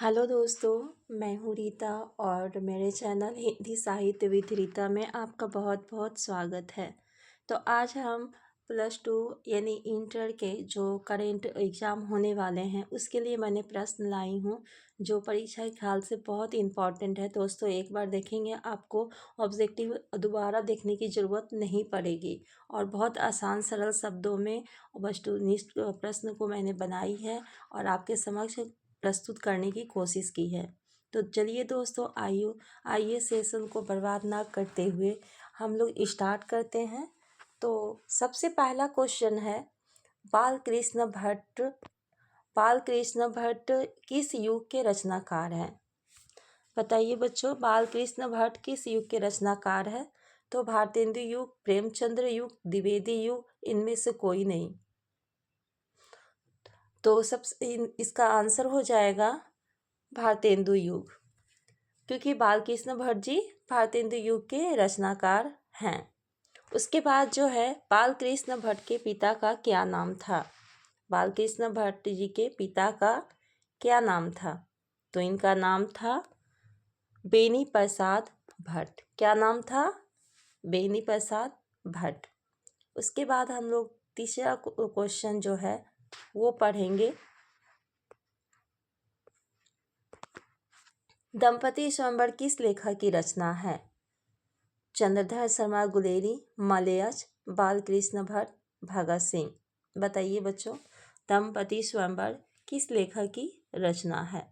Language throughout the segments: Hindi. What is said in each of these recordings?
हेलो दोस्तों, मैं हूँ रीता और मेरे चैनल हिंदी साहित्य विद रीता में आपका बहुत बहुत स्वागत है। तो आज हम +2 यानी इंटर के जो करेंट एग्ज़ाम होने वाले हैं उसके लिए मैंने प्रश्न लाई हूँ जो परीक्षा के ख्याल से बहुत इम्पॉर्टेंट है। दोस्तों एक बार देखेंगे आपको ऑब्जेक्टिव दोबारा देखने की ज़रूरत नहीं पड़ेगी और बहुत आसान सरल शब्दों में वस्तुनिष्ठ प्रश्न को मैंने बनाई है और आपके समक्ष प्रस्तुत करने की कोशिश की है। तो चलिए दोस्तों आइए सेशन को बर्बाद ना करते हुए हम लोग स्टार्ट करते हैं। तो सबसे पहला क्वेश्चन है, बाल कृष्ण भट्ट किस युग के रचनाकार हैं? बताइए बच्चों, बाल कृष्ण भट्ट किस युग के रचनाकार है? तो भारतेंदु युग, प्रेमचंद्र युग, द्विवेदी युग, इनमें से कोई नहीं। तो इसका आंसर हो जाएगा भारतेंदु युग, क्योंकि बालकृष्ण भट्ट जी भारतेंदु युग के रचनाकार हैं। उसके बाद जो है, बालकृष्ण भट्ट के पिता का क्या नाम था? बालकृष्ण भट्ट जी के पिता का क्या नाम था? तो इनका नाम था बेनी प्रसाद भट्ट। क्या नाम था? बेनी प्रसाद भट्ट। उसके बाद हम लोग तीसरा क्वेश्चन जो है वो पढ़ेंगे, दंपति स्वयंवर किस लेखक की रचना है? चंद्रधर शर्मा गुलेरी, मलयच, बालकृष्ण भट्ट, भगत सिंह। बताइए बच्चों, दंपति स्वयंवर किस लेखक की रचना है?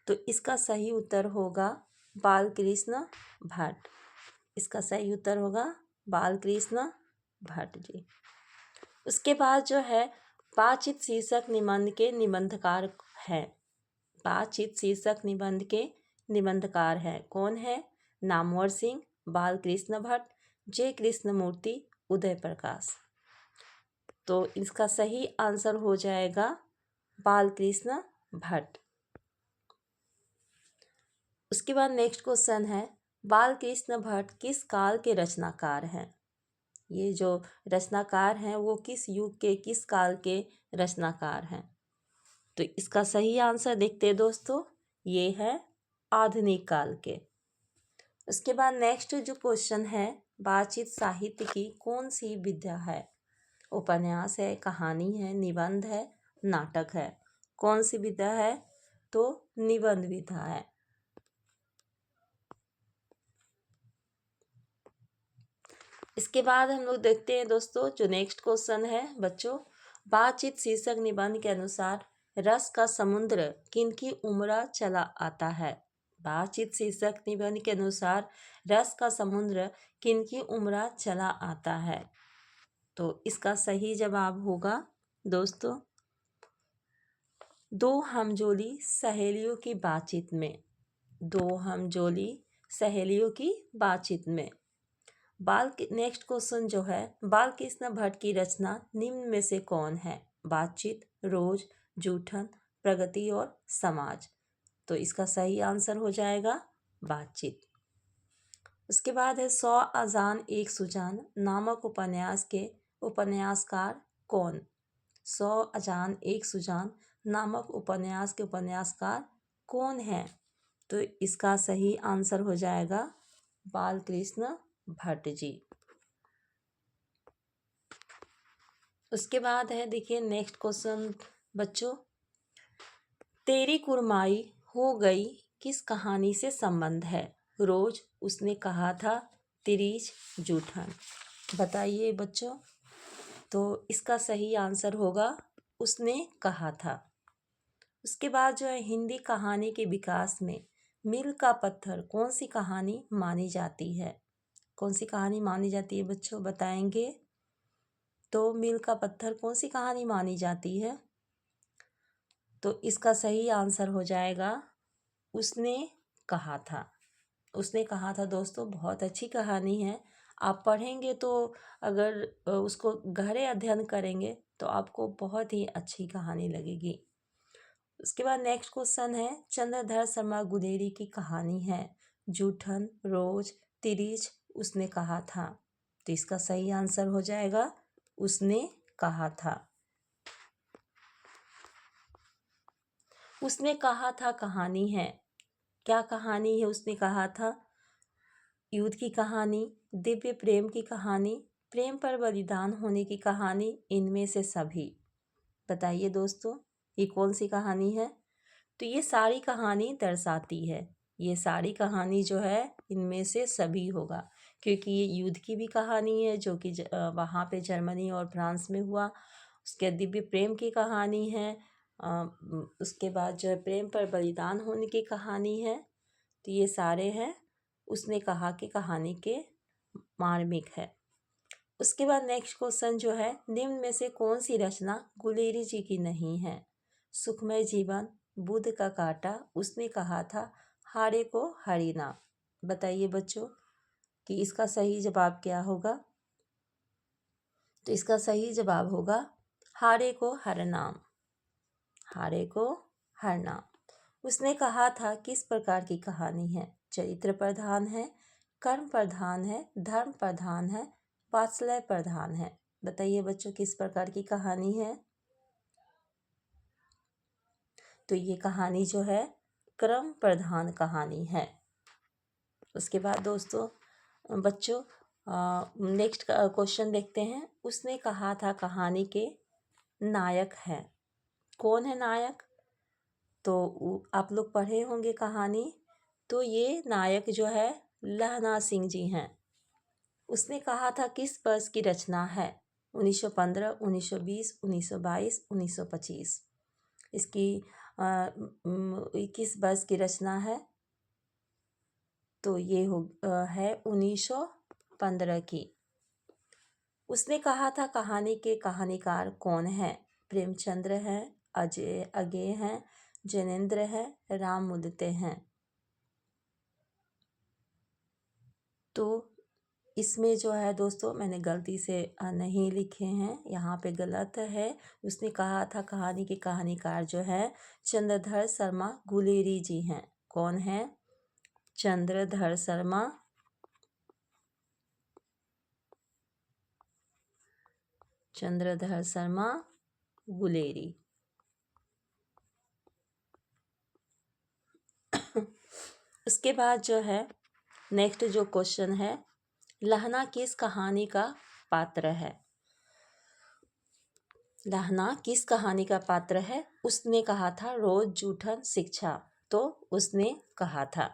तो इसका सही उत्तर होगा बालकृष्ण भट्ट। इसका सही उत्तर होगा बालकृष्ण भट्ट जी। उसके बाद जो है, बातचीत शीर्षक निबंध के निबंधकार हैं। बातचीत शीर्षक निबंध के निबंधकार हैं। कौन है? नामवर सिंह, बालकृष्ण भट्ट, जे कृष्णमूर्ति, उदय प्रकाश। तो इसका सही आंसर हो जाएगा बालकृष्ण भट्ट। उसके बाद नेक्स्ट क्वेश्चन है, बालकृष्ण भट्ट किस काल के रचनाकार हैं? ये जो रचनाकार हैं वो किस युग के, किस काल के रचनाकार हैं? तो इसका सही आंसर देखते हैं दोस्तों, ये है आधुनिक काल के। उसके बाद नेक्स्ट जो क्वेश्चन है, बातचीत साहित्य की कौन सी विधा है? उपन्यास है, कहानी है, निबंध है, नाटक है। कौन सी विधा है? तो निबंध विधा है। इसके बाद हम लोग देखते हैं दोस्तों जो नेक्स्ट क्वेश्चन है बच्चों, बातचीत शीर्षक निबंध के अनुसार रस का समुद्र किनकी उमरा चला आता है? बातचीत शीर्षक निबंध के अनुसार रस का समुद्र किनकी उमरा चला आता है? तो इसका सही जवाब होगा दोस्तों, दो हमजोली सहेलियों की बातचीत में। दो हमजोली सहेलियों की बातचीत में। नेक्स्ट क्वेश्चन जो है, बालकृष्ण भट्ट की रचना निम्न में से कौन है? बातचीत, रोज, जूठन, प्रगति और समाज। तो इसका सही आंसर हो जाएगा बातचीत। उसके बाद है, 100 अजान एक सुजान नामक उपन्यास के उपन्यासकार कौन? 100 अजान एक सुजान नामक उपन्यास के उपन्यासकार कौन है? तो इसका सही आंसर हो जाएगा बालकृष्ण भट्ट जी। उसके बाद है, देखिए नेक्स्ट क्वेश्चन बच्चों, तेरी कुरमाई हो गई किस कहानी से संबंध है? रोज, उसने कहा था, तिरीच, जूठन। बताइए बच्चों, तो इसका सही आंसर होगा उसने कहा था। उसके बाद जो है, हिंदी कहानी के विकास में मील का पत्थर कौन सी कहानी मानी जाती है? कौन सी कहानी मानी जाती है बच्चों, बताएंगे? तो मील का पत्थर कौन सी कहानी मानी जाती है? तो इसका सही आंसर हो जाएगा उसने कहा था। उसने कहा था दोस्तों, बहुत अच्छी कहानी है। आप पढ़ेंगे तो अगर उसको गहरे अध्ययन करेंगे तो आपको बहुत ही अच्छी कहानी लगेगी। उसके बाद नेक्स्ट क्वेश्चन है, चंद्रधर शर्मा गुलेरी की कहानी है जूठन, रोज, तिरीच, उसने कहा था। तो इसका सही आंसर हो जाएगा उसने कहा था। उसने कहा था कहानी है। क्या कहानी है? उसने कहा था युद्ध की कहानी, दिव्य प्रेम की कहानी, प्रेम पर बलिदान होने की कहानी, इनमें से सभी। बताइए दोस्तों, ये कौन सी कहानी है? तो ये सारी कहानी दर्शाती है, ये सारी कहानी जो है इनमें से सभी होगा, क्योंकि ये युद्ध की भी कहानी है जो कि वहाँ पे जर्मनी और फ्रांस में हुआ। उसके दिव्य प्रेम की कहानी है, उसके बाद जो है प्रेम पर बलिदान होने की कहानी है। तो ये सारे हैं उसने कहा कि कहानी के मार्मिक है। उसके बाद नेक्स्ट क्वेश्चन जो है, निम्न में से कौन सी रचना गुलेरी जी की नहीं है? सुखमय जीवन, बुद्ध का कांटा, उसने कहा था, हारे को हरिना। बताइए बच्चों कि इसका सही जवाब क्या होगा? तो इसका सही जवाब होगा हारे को हर नाम, हारे को हर नाम। उसने कहा था किस प्रकार की कहानी है? चरित्र प्रधान है, कर्म प्रधान है, धर्म प्रधान है, वात्सल्य प्रधान है। बताइए बच्चों किस प्रकार की कहानी है? तो ये कहानी जो है क्रम प्रधान कहानी है। उसके बाद दोस्तों बच्चों नेक्स्ट क्वेश्चन देखते हैं। उसने कहा था कहानी के नायक हैं। कौन है नायक? तो आप लोग पढ़े होंगे कहानी, तो ये नायक जो है लहना सिंह जी हैं। उसने कहा था किस वर्ष की रचना है? 1915, 1920, 1922, 1925। इसकी किस वर्ष की रचना है? तो ये है 1915 की। उसने कहा था कहानी के कहानीकार कौन है? प्रेमचंद्र हैं, अजय अगे हैं, जैनेन्द्र हैं, राम मुदिते हैं। तो इसमें जो है दोस्तों मैंने गलती से नहीं लिखे हैं, यहाँ पे गलत है। उसने कहा था कहानी के कहानीकार जो है चंद्रधर शर्मा गुलेरी जी हैं। कौन है? चंद्रधर शर्मा गुलेरी। उसके बाद जो है नेक्स्ट जो क्वेश्चन है, लहना किस कहानी का पात्र है? लहना किस कहानी का पात्र है? उसने कहा था रोज जूठन शिक्षा। तो उसने कहा था।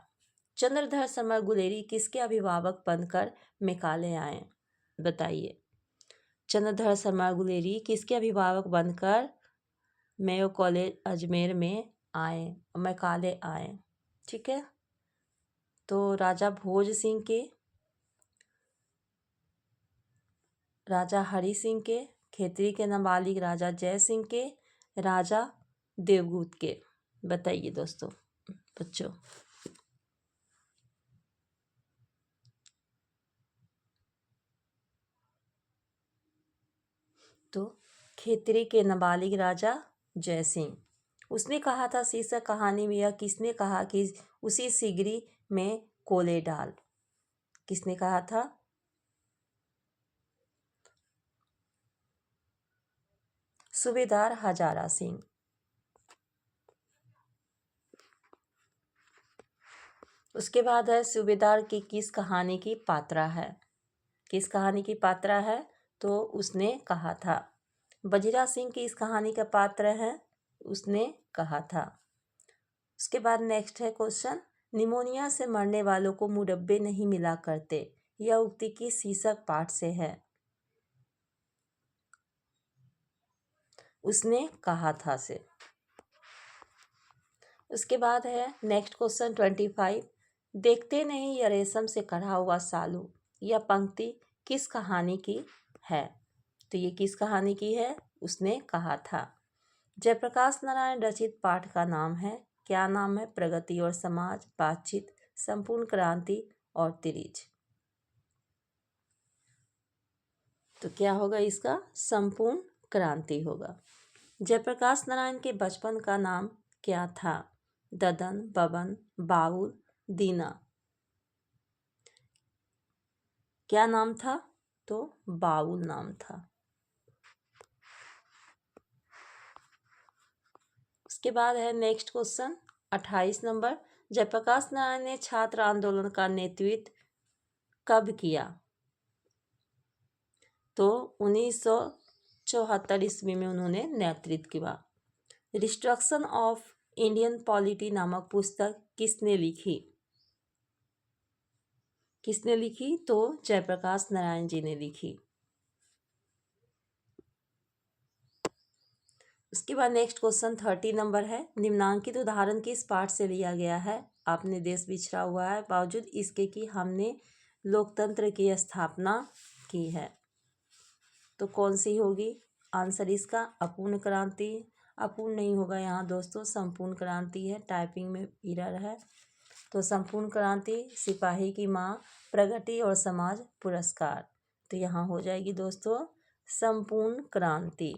चंद्रधर शर्मा गुलेरी किसके अभिभावक बनकर मेकाले आए? बताइए। चंद्रधर शर्मा गुलेरी किसके अभिभावक बनकर मेयो कॉलेज अजमेर में आए, मेकाले आए? ठीक है। तो राजा भोज सिंह के, राजा हरि सिंह के, खेतरी के नाबालिग राजा जय सिंह के, राजा देवगूत के। बताइए दोस्तों बच्चों। तो खेतरी के नाबालिग राजा जय सिंह। उसने कहा था शीर्षक कहानी में, यह किसने कहा कि उसी सिगरी में कोले डाल? किसने कहा था? सूबेदार हजारा सिंह। उसके बाद है सूबेदार की किस कहानी की पात्रा है? किस कहानी की पात्रा है? तो उसने कहा था बजीरा सिंह की इस कहानी का पात्र है, उसने कहा था। उसके बाद नेक्स्ट है क्वेश्चन, निमोनिया से मरने वालों को मुरब्बे नहीं मिला करते, यह उक्ति किस शीर्षक पाठ से है? उसने कहा था से। उसके बाद है नेक्स्ट क्वेश्चन 25, देखते नहीं यह रेशम से कढ़ा हुआ सालू, यह पंक्ति किस कहानी की है? तो ये किस कहानी की है? उसने कहा था। जयप्रकाश नारायण रचित पाठ का नाम है, क्या नाम है? प्रगति और समाज, बातचीत, संपूर्ण क्रांति और तिरिज। तो क्या होगा इसका? संपूर्ण क्रांति होगा। जयप्रकाश नारायण के बचपन का नाम क्या था? ददन, बबन, बाउल, दीना। क्या नाम था? तो बाउल नाम था। उसके बाद है next question 28 number, Jayaprakash Narayan ने छात्र आंदोलन का नेतृत्व कब किया? तो 1974 ईस्वी में उन्होंने नेतृत्व किया। रिस्ट्रक्शन ऑफ इंडियन पॉलिटी नामक पुस्तक किसने लिखी? किसने लिखी? तो जयप्रकाश नारायण जी ने लिखी। उसके बाद नेक्स्ट क्वेश्चन 30 नंबर है, निम्नांकित उदाहरण किस पाठ से लिया गया है? आपने देश बिछड़ा हुआ है बावजूद इसके कि हमने लोकतंत्र की स्थापना की है। तो कौन सी होगी आंसर इसका? अपूर्ण क्रांति। अपूर्ण नहीं होगा यहाँ दोस्तों, संपूर्ण क्रांति है, टाइपिंग में एरर है। तो संपूर्ण क्रांति, सिपाही की माँ, प्रगति और समाज पुरस्कार। तो यहाँ हो जाएगी दोस्तों संपूर्ण क्रांति।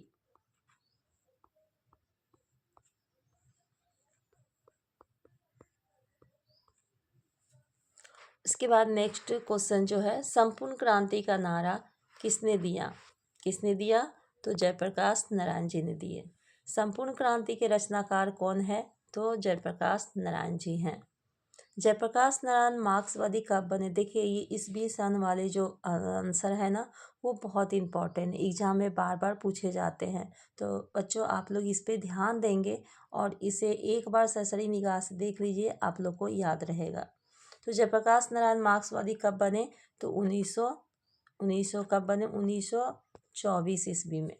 इसके बाद नेक्स्ट क्वेश्चन जो है, संपूर्ण क्रांति का नारा किसने दिया? किसने दिया? तो जयप्रकाश नारायण जी ने दिए। संपूर्ण क्रांति के रचनाकार कौन है? तो जयप्रकाश नारायण जी हैं। जयप्रकाश नारायण मार्क्सवादी कब बने? देखिए ये इस 20 सन वाले जो आंसर है ना, वो बहुत इंपॉर्टेंट है, एग्जाम में बार बार पूछे जाते हैं। तो बच्चों आप लोग इस पे ध्यान देंगे और इसे एक बार सरसरी निगाह से देख लीजिए, आप लोग को याद रहेगा। तो जयप्रकाश नारायण मार्क्सवादी कब बने? तो 1900 कब बने? 1924 ईस्वी में।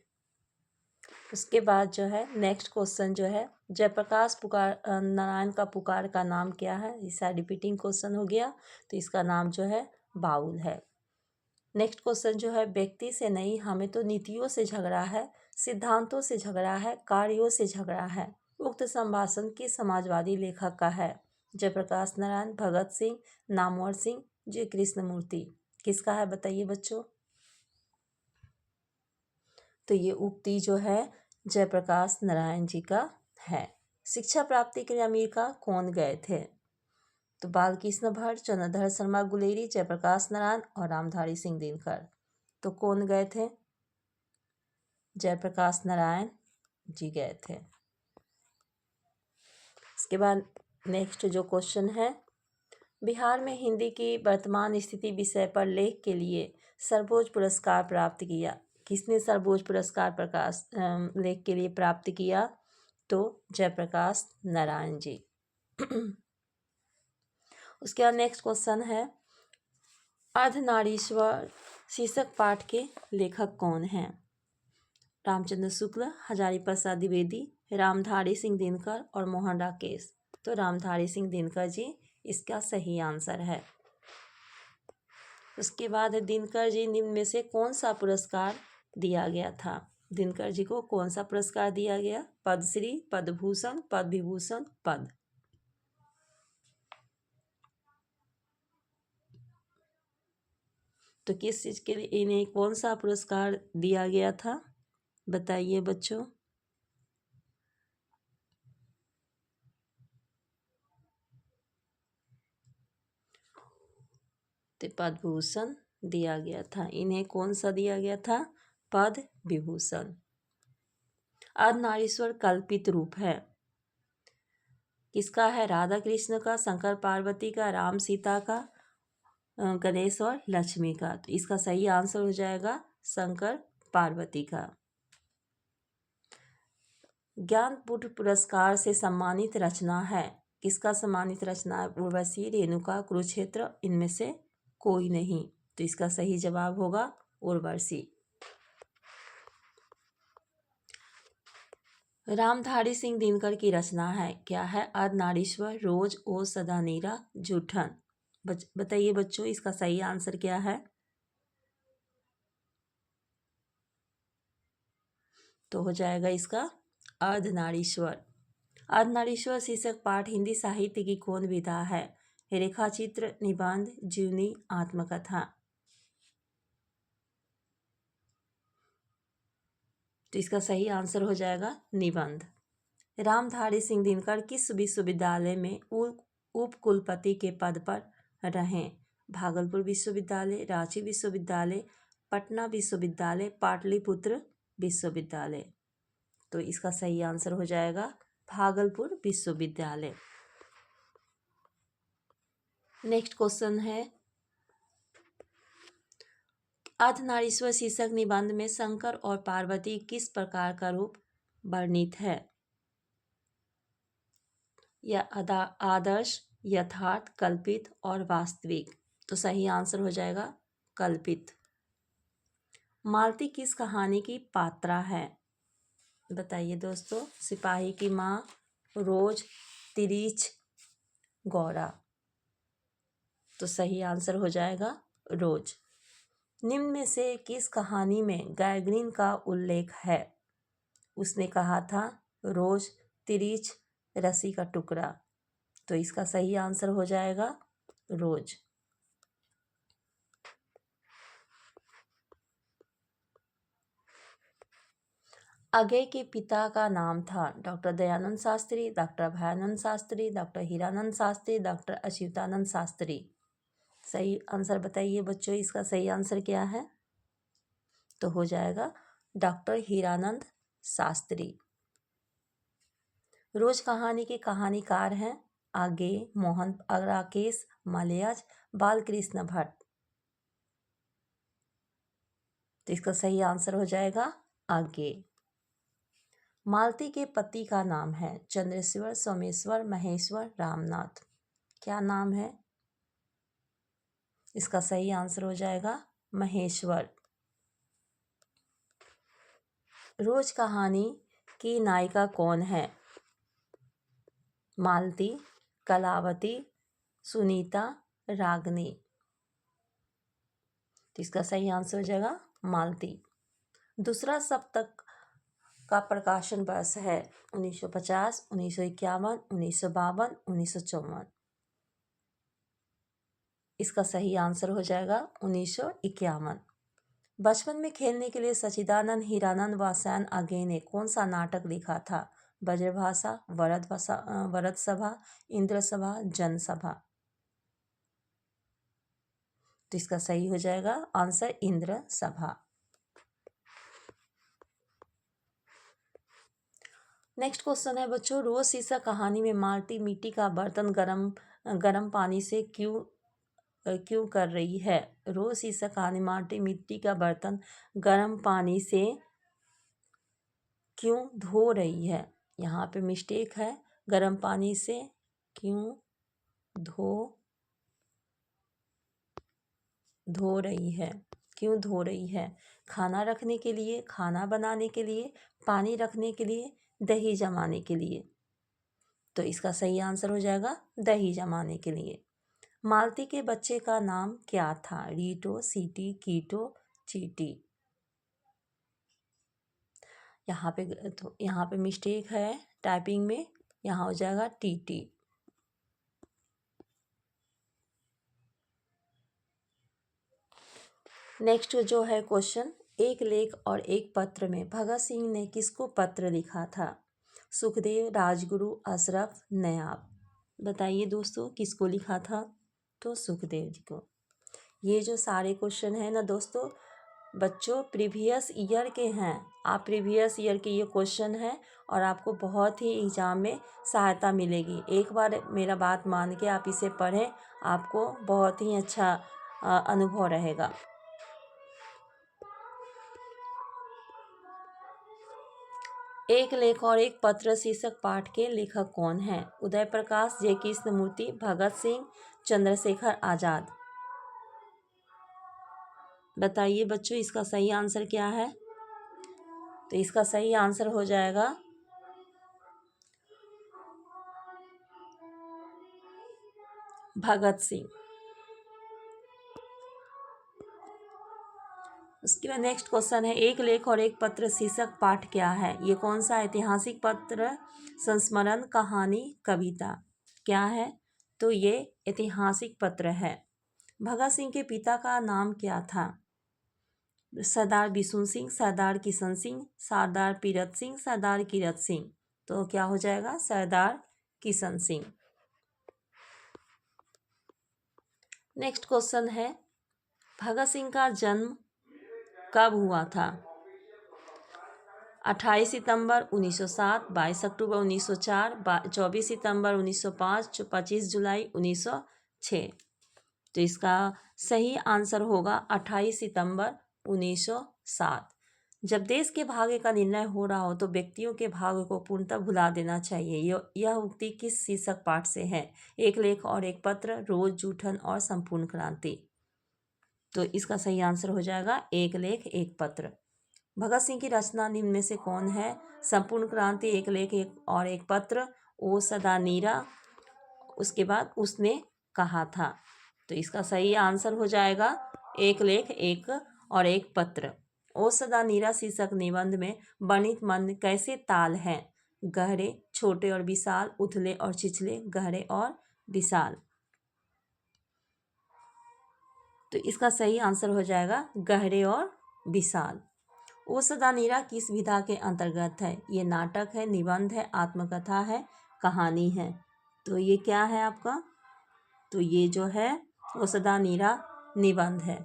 उसके बाद जो है नेक्स्ट क्वेश्चन जो है, जयप्रकाश नारायण का पुकार का नाम क्या है? इसका रिपीटिंग क्वेश्चन हो गया, तो इसका नाम जो है बाउल है। नेक्स्ट क्वेश्चन जो है, व्यक्ति से नहीं हमें तो नीतियों से झगड़ा है, सिद्धांतों से झगड़ा है, कार्यों से झगड़ा है। उक्त संभाषण किस समाजवादी लेखक का है? जयप्रकाश नारायण, भगत सिंह, नामवर सिंह, जी कृष्णमूर्ति। किसका है बताइए बच्चों? तो ये उक्ति जो है जयप्रकाश नारायण जी का है। शिक्षा प्राप्ति के लिए अमेरिका कौन गए थे? तो बालकृष्ण भट्ट, चंद्रधर शर्मा गुलेरी, जयप्रकाश नारायण और रामधारी सिंह दिनकर। तो कौन गए थे? जयप्रकाश नारायण जी गए थे। इसके बाद नेक्स्ट जो क्वेश्चन है, बिहार में हिंदी की वर्तमान स्थिति विषय पर लेख के लिए सर्वोच्च पुरस्कार प्राप्त किया। किसने सर्वोच्च पुरस्कार लेख के लिए प्राप्त किया? तो जयप्रकाश नारायण जी। उसके बाद नेक्स्ट क्वेश्चन है, अर्धनारीश्वर शीर्षक पाठ के लेखक कौन हैं? रामचंद्र शुक्ल, हजारी प्रसाद द्विवेदी, रामधारी सिंह दिनकर और मोहन राकेश। तो रामधारी सिंह दिनकर जी इसका सही आंसर है। उसके बाद दिनकर जी निम्न में से कौन सा पुरस्कार दिया गया था? दिनकर जी को कौन सा पुरस्कार दिया गया? पद्मश्री, पद्मभूषण, पद्म विभूषण, पद्म। तो किस चीज के लिए इन्हें कौन सा पुरस्कार दिया गया था बताइए बच्चों? तो पद्म विभूषण दिया गया था। इन्हें कौन सा दिया गया था? पद्म विभूषण। अर्धनारीश्वर कल्पित रूप है, किसका है? राधा कृष्ण का, शंकर पार्वती का, राम सीता का, गणेश और लक्ष्मी का। तो इसका सही आंसर हो जाएगा शंकर पार्वती का। ज्ञानपीठ पुरस्कार से सम्मानित रचना है, किसका सम्मानित रचना है? उर्वशी, रेणुका, कुरुक्षेत्र, इनमें से कोई नहीं। तो इसका सही जवाब होगा उर्वशी। रामधारी सिंह दिनकर की रचना है, क्या है? अर्धनारीश्वर, रोज, ओ सदा नीरा, जूठन। बताइए बच्चों इसका सही आंसर क्या है? तो हो जाएगा इसका अर्धनारीश्वर। अर्धनारीश्वर शीर्षक पाठ हिंदी साहित्य की कौन विधा है? रेखाचित्र, निबंध, जीवनी, आत्मकथा। तो इसका सही आंसर हो जाएगा निबंध। रामधारी सिंह दिनकर किस विश्वविद्यालय में उप कुलपति के पद पर रहे? भागलपुर विश्वविद्यालय, रांची विश्वविद्यालय, पटना विश्वविद्यालय, पाटलिपुत्र विश्वविद्यालय। तो इसका सही आंसर हो जाएगा भागलपुर विश्वविद्यालय। नेक्स्ट क्वेश्चन है, अर्धनारीश्वर शीर्षक निबंध में शंकर और पार्वती किस प्रकार का रूप वर्णित है? यह आदर्श, यथार्थ, कल्पित और वास्तविक। तो सही आंसर हो जाएगा कल्पित। मालती किस कहानी की पात्रा है? बताइए दोस्तों। सिपाही की माँ, रोज, तिरिच, गौरा। तो सही आंसर हो जाएगा रोज। निम्न में से किस कहानी में गैगरीन का उल्लेख है? उसने कहा था रोज, तिरिच, रस्सी का टुकड़ा। तो इसका सही आंसर हो जाएगा रोज। अजय के पिता का नाम था doctor Dayanand Shastri, doctor Bhayanand Shastri, doctor Hiranand Shastri, doctor Achyutanand Shastri. सही आंसर बताइए बच्चों, इसका सही आंसर क्या है? तो हो जाएगा डॉक्टर हीरानंद शास्त्री। रोज कहानी के कहानीकार हैं आगे मोहन, राकेश मालयाज, बालकृष्ण भट्ट। तो इसका सही आंसर हो जाएगा आगे। मालती के पति का नाम है चंद्रेश्वर, सोमेश्वर, महेश्वर, रामनाथ। क्या नाम है? इसका सही आंसर हो जाएगा महेश्वर। रोज कहानी की नायिका कौन है? मालती, कलावती, सुनीता, रागनी। तो इसका सही आंसर हो जाएगा मालती। दूसरा सप्तक का प्रकाशन वर्ष है 1950, 1951, 1952, 1954। इसका सही आंसर हो जाएगा 1951। बचपन में खेलने के लिए सच्चिदानंद, हीरानंद व सैन आगे ने कौन सा नाटक लिखा था? ब्रजभाषा, वरद सभा, इंद्र सभा, जनसभा। तो इसका सही हो जाएगा आंसर इंद्र सभा। नेक्स्ट क्वेश्चन है बच्चों, रोज शीर्षक कहानी में मालती मिट्टी का बर्तन गरम पानी से क्यों कर रही है? रोज शीर्षक कहानी मालती मिट्टी का बर्तन गर्म पानी से क्यों धो रही है? यहाँ पे मिस्टेक है, गर्म पानी से क्यों धो रही है। क्यों धो रही है? खाना रखने के लिए, खाना बनाने के लिए, पानी रखने के लिए, दही जमाने के लिए। तो इसका सही आंसर हो जाएगा दही जमाने के लिए। मालती के बच्चे का नाम क्या था? रीटो, सीटी, कीटो, चीटी। यहाँ पे मिस्टेक है टाइपिंग में, यहाँ हो जाएगा टीटी। नेक्स्ट जो है क्वेश्चन, एक लेख और एक पत्र में भगत सिंह ने किसको पत्र लिखा था? सुखदेव, राजगुरु, अशरफ, नयाब। बताइए दोस्तों किसको लिखा था? तो सुखदेव जी को। ये जो सारे क्वेश्चन है ना दोस्तों बच्चों प्रीवियस ईयर के हैं। आप प्रीवियस ईयर के ये क्वेश्चन है और आपको बहुत ही एग्जाम में सहायता मिलेगी। एक बार मेरा बात मान के आप इसे पढ़ें, आपको बहुत ही अच्छा अनुभव रहेगा। एक लेख और एक पत्र शीर्षक पाठ के लेखक कौन हैं? उदय प्रकाश, जय कृष्णमूर्ति, भगत सिंह, चंद्रशेखर आजाद। बताइए बच्चों इसका सही आंसर क्या है? तो इसका सही आंसर हो जाएगा भगत सिंह। उसके बाद नेक्स्ट क्वेश्चन है, एक लेख और एक पत्र शीर्षक पाठ क्या है? ये कौन सा ऐतिहासिक पत्र, संस्मरण, कहानी, कविता? क्या है? तो ये ऐतिहासिक पत्र है। भगत सिंह के पिता का नाम क्या था? सरदार बिशुन सिंह, सरदार किशन सिंह, सरदार पीरत सिंह, सरदार कीरत सिंह। तो क्या हो जाएगा? सरदार किशन सिंह। नेक्स्ट क्वेश्चन है, भगत सिंह का जन्म कब हुआ था? 28 सितंबर 1907, 22 अक्टूबर 1904, 24 सितंबर 1905, 25 जुलाई 1906। तो इसका सही आंसर होगा 28 सितंबर 1907। जब देश के भाग्य का निर्णय हो रहा हो तो व्यक्तियों के भाग्य को पूर्णतः भुला देना चाहिए। यह उक्ति किस शीर्षक पाठ से है? एक लेख और एक पत्र, रोज, जूठन और संपूर्ण क्रांति। तो इसका सही आंसर हो जाएगा एक लेख एक पत्र। भगत सिंह की रचना निम्न में से कौन है? संपूर्ण क्रांति, एक लेख एक और एक पत्र, ओ सदा नीरा, उसके बाद उसने कहा था। तो इसका सही आंसर हो जाएगा एक लेख एक और एक पत्र। ओ सदा नीरा शीर्षक निबंध में वर्णित मन कैसे ताल हैं? गहरे, छोटे और विशाल, उथले और छिछले, गहरे और विशाल। तो इसका सही आंसर हो जाएगा गहरे और विशाल। ओ सदा नीरा किस विधा के अंतर्गत है? ये नाटक है, निबंध है, आत्मकथा है, कहानी है। तो ये क्या है आपका? तो ये जो है ओ सदा नीरा निबंध है।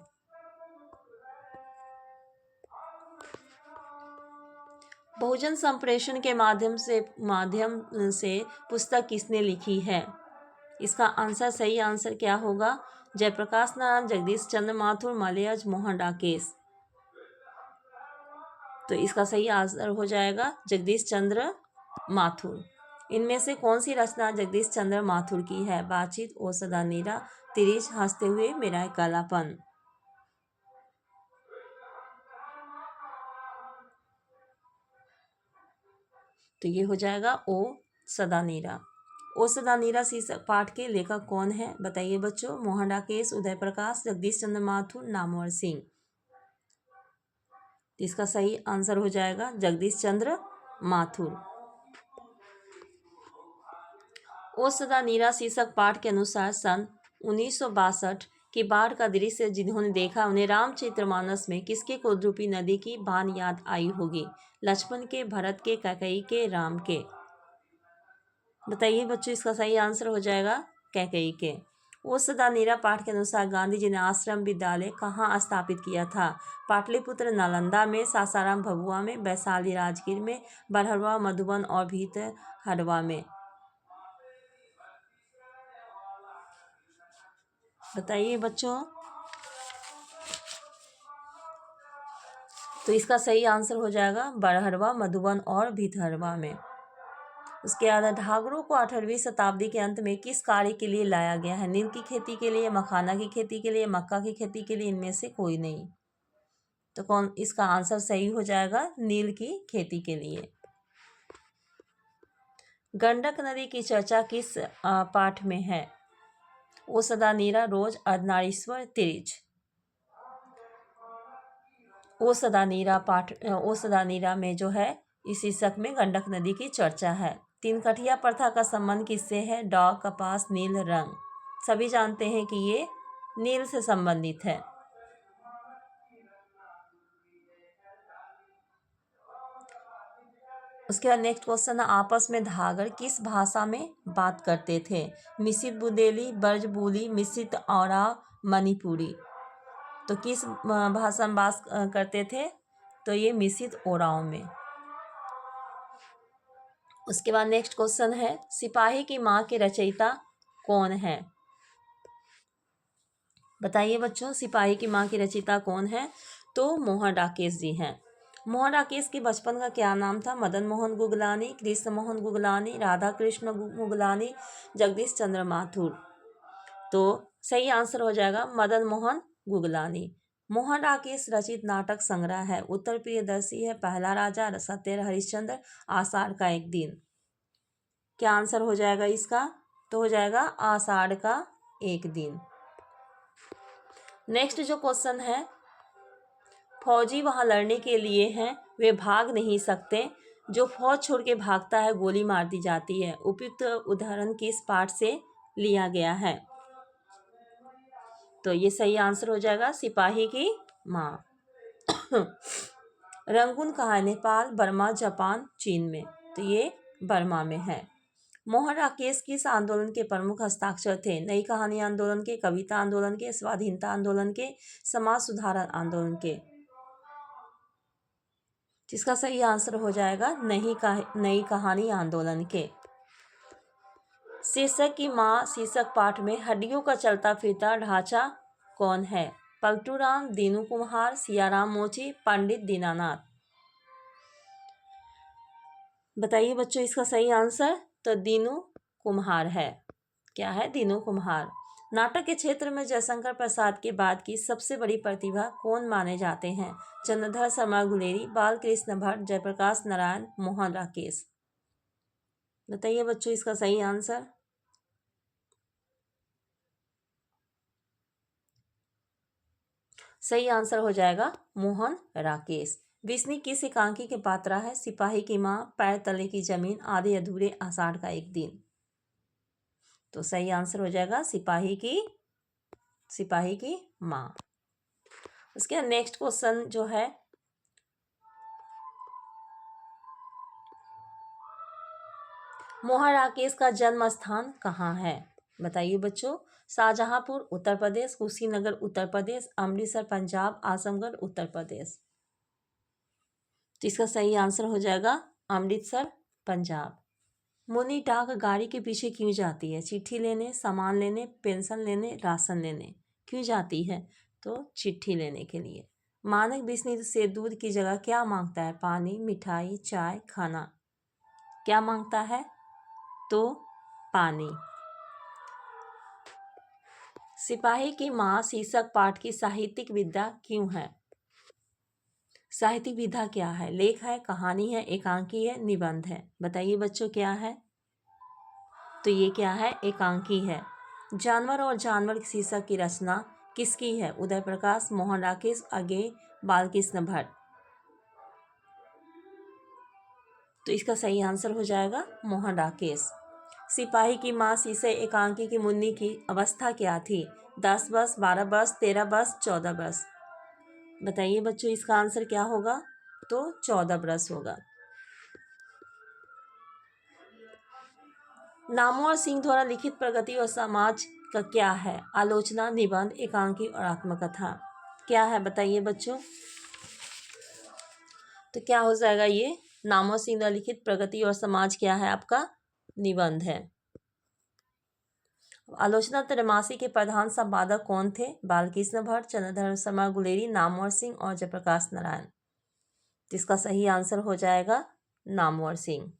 बहुजन संप्रेषण के माध्यम से पुस्तक किसने लिखी है? इसका आंसर सही आंसर क्या होगा? जयप्रकाश नारायण, जगदीश चंद्र माथुर, मलयज, मोहन राकेश। तो इसका सही आंसर हो जाएगा जगदीश चंद्र माथुर। इनमें से कौन सी रचना जगदीश चंद्र माथुर की है? बातचीत, ओ सदा नीरा, तिरिश, हंसते हुए, मेरा कालापन। तो ये हो जाएगा ओ सदा नीरा। ओ सदा नीरा शीर्षक पाठ के लेखक कौन है? बताइए बच्चों। मोहन राकेश, उदय प्रकाश, जगदीश चंद्र माथुर, नामवर सिंह। इसका सही आंसर हो जाएगा जगदीश चंद्र माथुर। ओ सदा नीरा शीर्षक पाठ के अनुसार सन 1962 की बाढ़ का दृश्य जिन्होंने देखा उन्हें रामचरितमानस में किसके क्रोधरूपी नदी की बान याद आई होगी? लक्ष्मण के, भरत के, कैकेयी के, राम के। बताइए बच्चों। इसका सही आंसर हो जाएगा कैकेयी के। ओ सदा नीरा पाठ के अनुसार गांधी जी ने आश्रम विद्यालय कहाँ स्थापित किया था? पाटलिपुत्र, नालंदा में, सासाराम भभुआ में, वैशाली राजगीर में, बरहरवा मधुबन और भीतहरवा में। बताइए बच्चों। तो इसका सही आंसर हो जाएगा बरहरवा, मधुबन और भीतहरवा में। उसके बाद ढागरों को 18वीं शताब्दी के अंत में किस कार्य के लिए लाया गया है? नील की खेती के लिए, मखाना की खेती के लिए, मक्का की खेती के लिए, इनमें से कोई नहीं। तो कौन इसका आंसर सही हो जाएगा? नील की खेती के लिए। गंडक नदी की चर्चा किस पाठ में है? ओ सदा नीरा, रोज, अर्धनारीश्वर, तिरिच। ओ सदा नीरा में जो है इस शीर्षक में गंडक नदी की चर्चा है। तीन कठिया प्रथा का संबंध किससे है? डॉग, कपास, नील, रंग। सभी जानते हैं कि ये नील से संबंधित है। उसके बाद नेक्स्ट क्वेश्चन है आपस में धागर किस भाषा में बात करते थे? मिश्रित बुंदेली, ब्रजबुली, मिश्रित औराव, मणिपुरी। तो किस भाषा में बात करते थे? तो ये मिश्रित ओराव में। उसके बाद नेक्स्ट क्वेश्चन है सिपाही की माँ के रचयिता कौन है? बताइए बच्चों। सिपाही की माँ की रचयिता कौन है? तो मोहन राकेश जी हैं। मोहन राकेश के बचपन का क्या नाम था? मदन मोहन गुगलानी, कृष्ण मोहन गुगलानी, राधा कृष्ण गुगलानी, जगदीश चंद्र माथुर। तो सही आंसर हो जाएगा मदन मोहन गुगलानी। मोहन राकेश रचित नाटक संग्रह है? उत्तर प्रियदर्शी है, पहला राजा, सत्य हरिश्चंद्र, आषाढ़ का एक दिन। क्या आंसर हो जाएगा इसका? तो हो जाएगा आषाढ़ का एक दिन। नेक्स्ट जो क्वेश्चन है फौजी वहां लड़ने के लिए हैं, वे भाग नहीं सकते, जो फौज छोड़ के भागता है गोली मार दी जाती है। उपयुक्त उदाहरण किस पाठ से लिया गया है? तो ये सही आंसर हो जाएगा सिपाही की माँ। रंगून कहाँ है? नेपाल, बर्मा, जापान, चीन में। तो ये बर्मा में है। मोहन राकेश किस आंदोलन के प्रमुख हस्ताक्षर थे? नई कहानी आंदोलन के, कविता आंदोलन के, स्वाधीनता आंदोलन के, समाज सुधार आंदोलन के। जिसका सही आंसर हो जाएगा नई कहानी आंदोलन के। शीर्षक की माँ शीर्षक पाठ में हड्डियों का चलता फिरता ढांचा कौन है? पलटू राम, दीनू कुम्हार, सियाराम मोची, पंडित दीनानाथ। बताइए बच्चों इसका सही आंसर। तो दीनू कुम्हार है। क्या है? दीनू कुम्हार। नाटक के क्षेत्र में जयशंकर प्रसाद के बाद की सबसे बड़ी प्रतिभा कौन माने जाते हैं? चंद्रधर शर्मा गुलेरी, बालकृष्ण भट्ट, जयप्रकाश नारायण, मोहन राकेश। बताइए बच्चों इसका सही आंसर। सही आंसर हो जाएगा मोहन राकेश। बिस्नी किस एकांकी के पात्रा है? सिपाही की माँ, पैर तले की जमीन, आधे अधूरे, आषाढ़ का एक दिन। तो सही आंसर हो जाएगा सिपाही की माँ। उसके नेक्स्ट क्वेश्चन जो है, मोहन राकेश का जन्म स्थान कहाँ है? बताइए बच्चों। शाहजहांपुर उत्तर प्रदेश, कुशीनगर उत्तर प्रदेश, अमृतसर पंजाब, आजमगढ़ उत्तर प्रदेश। तो इसका सही आंसर हो जाएगा अमृतसर पंजाब। मुन्नी डाक गाड़ी के पीछे क्यों जाती है? चिट्ठी लेने, सामान लेने, पेंशन लेने, राशन लेने। क्यों जाती है? तो चिट्ठी लेने के लिए। मानक बिस्नी से दूध की जगह क्या मांगता है? पानी, मिठाई, चाय, खाना। क्या मांगता है? तो पानी। सिपाही की माँ शीर्षक पाठ की साहित्यिक विधा क्यों है? साहित्यिक विधा क्या है? लेख है, कहानी है, एकांकी है, निबंध है। बताइए बच्चों क्या है? तो ये क्या है? एकांकी है। जानवर और जानवर शीर्षक की रचना किसकी है? उदय प्रकाश, मोहन राकेश, अज्ञे, बालकृष्ण भट्ट। तो इसका सही आंसर हो जाएगा मोहन राकेश। सिपाही की माँ शीर्षक एकांकी की मुन्नी की अवस्था क्या थी? 10 वर्ष, 12 वर्ष, 13 वर्ष, 14 वर्ष। बताइए बच्चों इसका आंसर क्या होगा? तो 14 वर्ष होगा। नामवर सिंह द्वारा लिखित प्रगति और समाज का क्या है? आलोचना, निबंध, एकांकी और आत्मकथा। क्या है बताइए बच्चों। तो क्या हो जाएगा ये? नामवर सिंह द्वारा लिखित प्रगति और समाज क्या है? आपका निबंध है। आलोचना त्रैमासिक के प्रधान संपादक कौन थे? बालकृष्ण भट्ट, चंद्रधर शर्मा गुलेरी, नामवर सिंह और जयप्रकाश नारायण। जिसका सही आंसर हो जाएगा नामवर सिंह।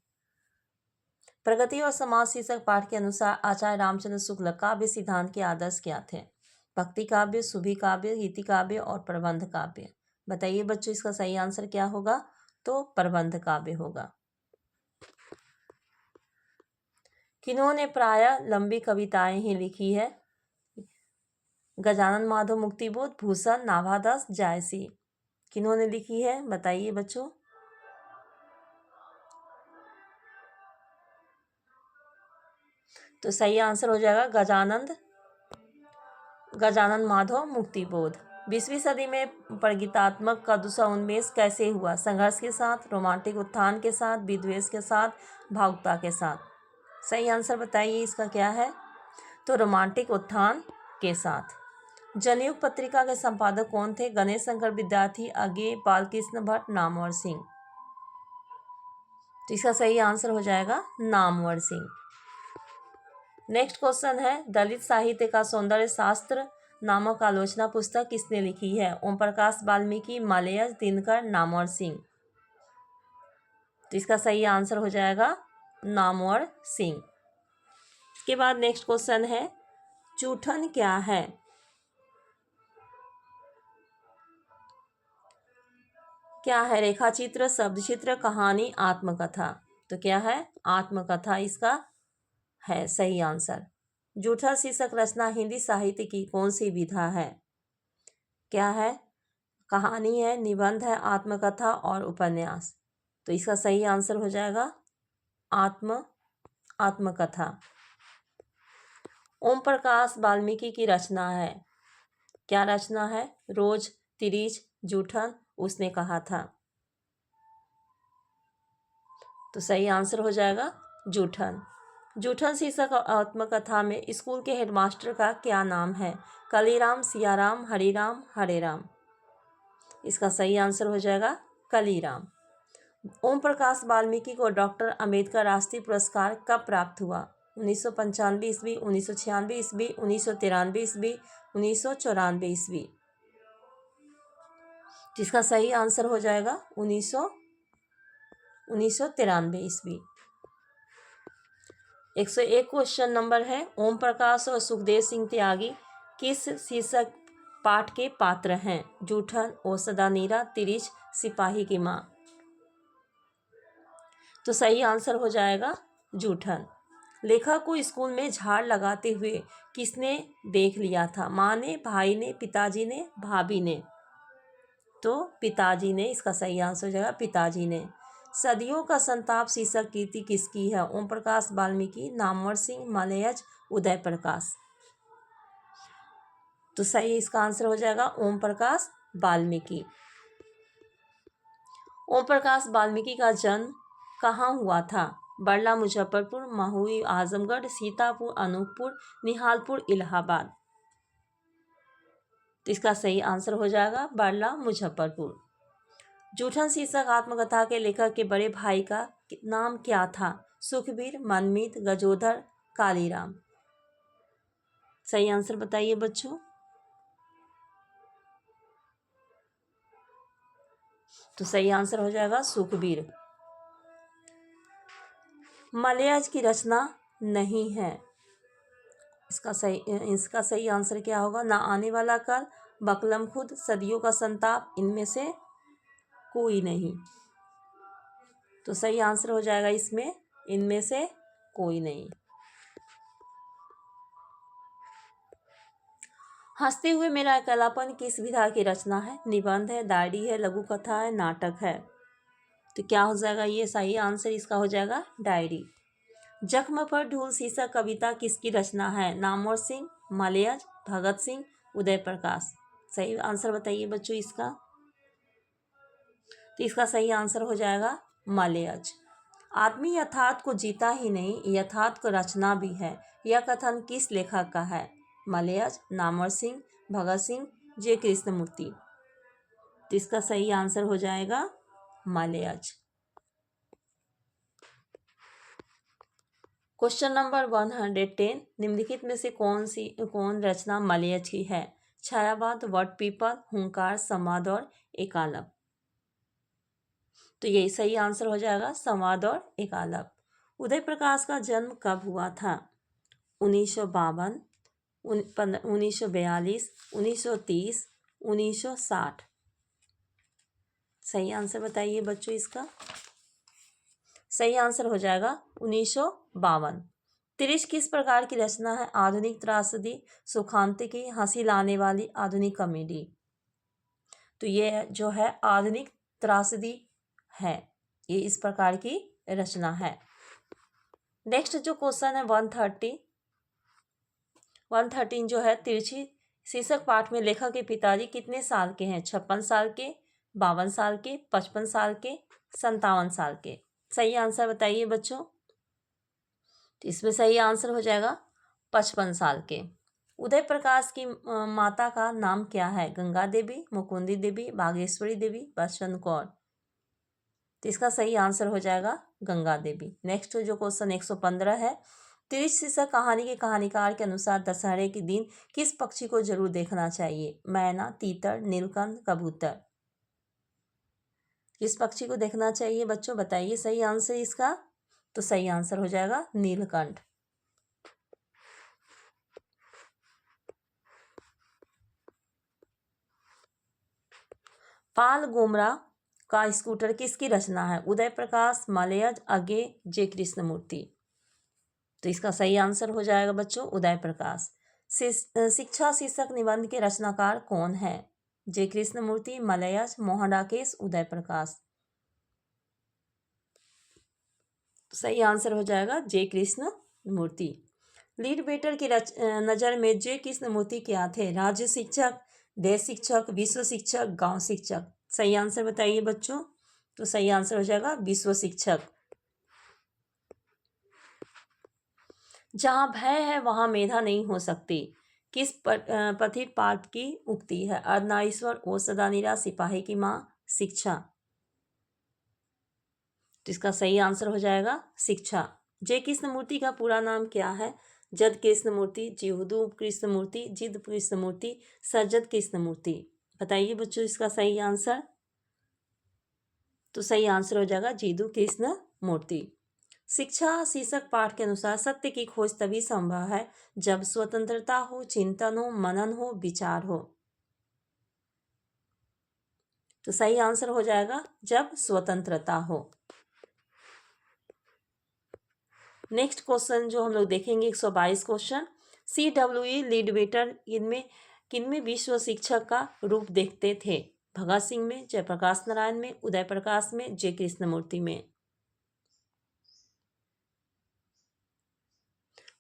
प्रगति और समाज शीर्षक पाठ के अनुसार आचार्य रामचंद्र शुक्ल काव्य सिद्धांत के आदर्श क्या थे? भक्ति काव्य, सुभी काव्य, रीति काव्य और प्रबंध काव्य। बताइए बच्चों इसका सही आंसर क्या होगा? तो प्रबंध काव्य होगा। किन्होंने प्रायः लंबी कविताएं ही लिखी है? गजानन माधव, मुक्तिबोध, भूषण, नाभादास, जायसी। किन्होंने लिखी है? बताइए बच्चों। तो सही आंसर हो जाएगा गजानन माधव, मुक्तिबोध। 20वीं सदी में प्रगीतात्मक का दूसरा उन्मेष कैसे हुआ? संघर्ष के साथ, रोमांटिक उत्थान के साथ, विद्वेष के साथ, भावुकता के साथ। सही आंसर बताइए इसका क्या है? तो रोमांटिक उत्थान के साथ। जनयुग पत्रिका के संपादक कौन थे? गणेश शंकर विद्यार्थी, अज्ञे, बालकृष्ण भट्ट, नामवर सिंह। तो इसका सही आंसर हो जाएगा नामवर सिंह। नेक्स्ट क्वेश्चन है, दलित साहित्य का सौंदर्य शास्त्र नामक आलोचना पुस्तक किसने लिखी है? ओम प्रकाश वाल्मीकि, मलयज, दिनकर, नामवर सिंह। तो इसका सही आंसर हो जाएगा नामवर सिंह। इसके बाद नेक्स्ट क्वेश्चन है, चूठन क्या है? क्या है? रेखाचित्र, शब्दचित्र, कहानी, आत्मकथा। तो क्या है? आत्मकथा इसका है सही आंसर। जूठा शीर्षक रचना हिंदी साहित्य की कौन सी विधा है? क्या है? कहानी है, निबंध है, आत्मकथा और उपन्यास। तो इसका सही आंसर हो जाएगा आत्मकथा। ओम प्रकाश वाल्मीकि की रचना है। क्या रचना है? रोज, तिरीच, जूठन, उसने कहा था। तो सही आंसर हो जाएगा जूठन। जूठन शीर्षक आत्मकथा में स्कूल के हेडमास्टर का क्या नाम है? कलीराम, सियाराम, हरिराम, हरे राम। इसका सही आंसर हो जाएगा कलीराम। ओम प्रकाश वाल्मीकि को डॉक्टर अंबेडकर राष्ट्रीय पुरस्कार कब प्राप्त हुआ? 1995 ईस्वी, 1996 ईस्वी, 1993 ईस्वी, 1994 ईस्वी। जिसका सही आंसर हो जाएगा 1993 ईस्वी। 101 क्वेश्चन नंबर है, ओम प्रकाश और सुखदेव सिंह त्यागी किस शीर्षक पाठ के पात्र हैं? जूठन, ओ सदा नीरा, तिरिच, सिपाही की माँ। तो सही आंसर हो जाएगा जूठन। लेखक को स्कूल में झाड़ लगाते हुए किसने देख लिया था? माँ ने, भाई ने, पिताजी ने, भाभी ने। तो पिताजी ने, इसका सही आंसर हो जाएगा पिताजी ने। सदियों का संताप शीर्षक कृति किसकी है? ओम प्रकाश वाल्मीकि, नामवर सिंह, मलयज, उदय प्रकाश। तो सही इसका आंसर हो जाएगा ओम प्रकाश वाल्मीकि। ओम प्रकाश वाल्मीकि का जन्म कहाँ हुआ था? बड़ला, मुजफ्फरपुर, महुई, आजमगढ़, सीतापुर, अनूपपुर, निहालपुर, इलाहाबाद। तो इसका सही आंसर हो जाएगा बड़ला, मुजफ्फरपुर। जूठन शीर्षक आत्मकथा के लेखक के बड़े भाई का नाम क्या था? सुखबीर, मनमीत, गजोधर, कालीराम। सही आंसर बताइए बच्चों। तो सही आंसर हो जाएगा सुखबीर। मलयाज की रचना नहीं है, इसका सही आंसर क्या होगा? ना आने वाला कल, बकलम खुद, सदियों का संताप, इनमें से कोई नहीं। तो सही आंसर हो जाएगा इसमें इनमें से कोई नहीं। हंसते हुए मेरा अकेलापन किस विधा की रचना है? निबंध है, डायरी है, लघु कथा है, नाटक है। तो क्या हो जाएगा? ये सही आंसर इसका हो जाएगा डायरी। जख्म पर ढूल शीर्षक कविता किसकी रचना है? नामवर सिंह, मलयज, भगत सिंह, उदय प्रकाश। सही आंसर बताइए बच्चों इसका। तो इसका सही आंसर हो जाएगा मलयज। आदमी यथार्थ को जीता ही नहीं, यथार्थ को रचना भी है। यह कथन किस लेखक का है? मलयज, नामवर सिंह, भगत सिंह, जे कृष्णमूर्ति। तो इसका सही आंसर हो जाएगा मलयज। क्वेश्चन नंबर 110, निम्नलिखित में से कौन रचना मलयज की है? छायावाद, वर्ड पीपल, हुंकार, संवाद और एकालप। तो यही सही आंसर हो जाएगा संवाद और एकालप। उदय प्रकाश का जन्म कब हुआ था? 1952, 1942, 1930, 1960। सही आंसर बताइए बच्चों इसका। सही आंसर हो जाएगा 1952। तिरिश किस प्रकार की रचना है? आधुनिक त्रासदी, सुखांतिकी, हंसी लाने वाली, आधुनिक कॉमेडी। तो ये जो है आधुनिक त्रासदी है, ये इस प्रकार की रचना है। नेक्स्ट जो क्वेश्चन है 113 जो है, तिरछी शीर्षक पाठ में लेखक के पिताजी कितने साल के हैं? 56 साल के, 52 साल के, 55 साल के, 57 साल के। सही आंसर बताइए बच्चों। तो इसमें सही आंसर हो जाएगा 55 साल के। उदय प्रकाश की माता का नाम क्या है? गंगा देवी, मुकुंदी देवी, बागेश्वरी देवी, बसंत कौर। तो इसका सही आंसर हो जाएगा गंगा देवी। नेक्स्ट जो क्वेश्चन 115 है, तिरिश शीर्षक कहानी के कहानीकार के अनुसार दशहरे के दिन किस पक्षी को जरूर देखना चाहिए? मैना, तीतर, नीलकंठ, कबूतर। किस पक्षी को देखना चाहिए बच्चों? बताइए सही आंसर इसका। तो सही आंसर हो जाएगा नीलकंठ। पाल गोमरा का स्कूटर किसकी रचना है? उदय प्रकाश, मलयज, अगे, जे कृष्णमूर्ति। तो इसका सही आंसर हो जाएगा बच्चों उदय प्रकाश। शिक्षा शीर्षक निबंध के रचनाकार कौन है? जे कृष्णमूर्ति, मलयज, मोहन राकेश, उदय प्रकाश। सही आंसर हो जाएगा जे कृष्णमूर्ति। लीड बेटर की नज़र में जे कृष्णमूर्ति क्या थे? राज्य शिक्षक, देश शिक्षक, विश्व शिक्षक, गांव शिक्षक। सही आंसर बताइए बच्चों। तो सही आंसर हो जाएगा विश्व शिक्षक। जहाँ भय है वहाँ मेधा नहीं हो सकती, किस पथित पाठ की उक्ति है? अर्धनारीश्वर, ओ सदा नीरा, सिपाही की माँ, शिक्षा। तो इसका सही आंसर हो जाएगा शिक्षा। जय कृष्णमूर्ति का पूरा नाम क्या है? जद कृष्णमूर्ति, जिहुदू कृष्णमूर्ति, जिद कृष्णमूर्ति, सज्जद कृष्णमूर्ति। बताइए बच्चों इसका सही आंसर। तो सही आंसर हो जाएगा जिदु कृष्णमूर्ति। शिक्षा शीर्षक पाठ के अनुसार सत्य की खोज तभी संभव है जब स्वतंत्रता हो, चिंतन हो, मनन हो, विचार हो। तो सही आंसर हो जाएगा जब स्वतंत्रता हो। नेक्स्ट क्वेश्चन जो हम लोग देखेंगे 122 क्वेश्चन। CWE लीडबेटर इनमें किनमें विश्व शिक्षक का रूप देखते थे? भगत सिंह में, जयप्रकाश नारायण में, उदय प्रकाश में, जे कृष्णमूर्ति में।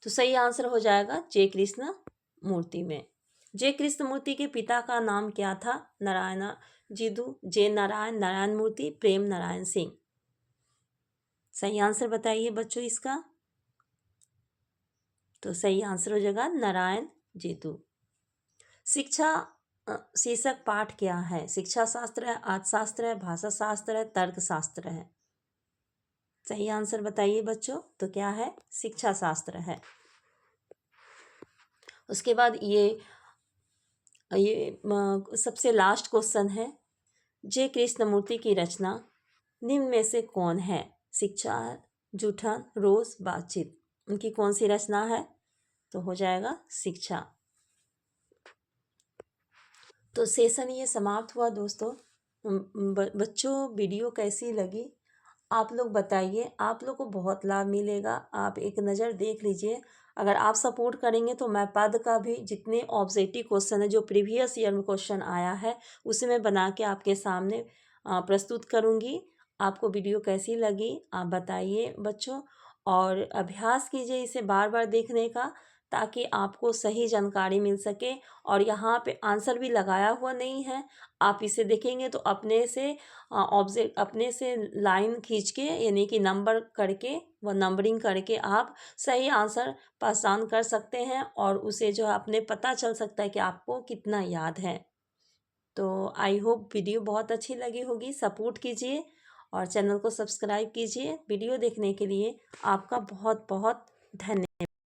तो सही आंसर हो जाएगा जे कृष्णमूर्ति में। जे कृष्णमूर्ति के पिता का नाम क्या था? नारायण जिदू, जे नारायण, नारायण मूर्ति, प्रेम नारायण सिंह। सही आंसर बताइए बच्चों इसका। तो सही आंसर हो जाएगा नारायण जेतु। शिक्षा शीर्षक पाठ क्या है? शिक्षा शास्त्र है, अर्थशास्त्र है, भाषा शास्त्र है, तर्क शास्त्र है। सही आंसर बताइए बच्चों। तो क्या है? शिक्षा शास्त्र है। उसके बाद ये सबसे लास्ट क्वेश्चन है। जे कृष्णमूर्ति की रचना निम्न में से कौन है? शिक्षा, जूठन, रोज, बातचीत। उनकी कौन सी रचना है? तो हो जाएगा शिक्षा। तो सेशन ये समाप्त हुआ दोस्तों। बच्चों वीडियो कैसी लगी आप लोग बताइए। आप लोग को बहुत लाभ मिलेगा। आप एक नज़र देख लीजिए। अगर आप सपोर्ट करेंगे तो मैं पद का भी जितने ऑब्जेक्टिव क्वेश्चन है जो प्रीवियस ईयर में क्वेश्चन आया है उसे मैं बना के आपके सामने प्रस्तुत करूँगी। आपको वीडियो कैसी लगी आप बताइए बच्चों। और अभ्यास कीजिए इसे बार बार देखने का, ताकि आपको सही जानकारी मिल सके। और यहाँ पे आंसर भी लगाया हुआ नहीं है। आप इसे देखेंगे तो अपने से ऑब्जेक्ट अपने से लाइन खींच के यानी कि नंबर करके व नंबरिंग करके आप सही आंसर पहचान कर सकते हैं। और उसे जो है अपने पता चल सकता है कि आपको कितना याद है। तो आई होप वीडियो बहुत अच्छी लगी होगी। सपोर्ट कीजिए और चैनल को सब्सक्राइब कीजिए। वीडियो देखने के लिए आपका बहुत बहुत धन्यवाद।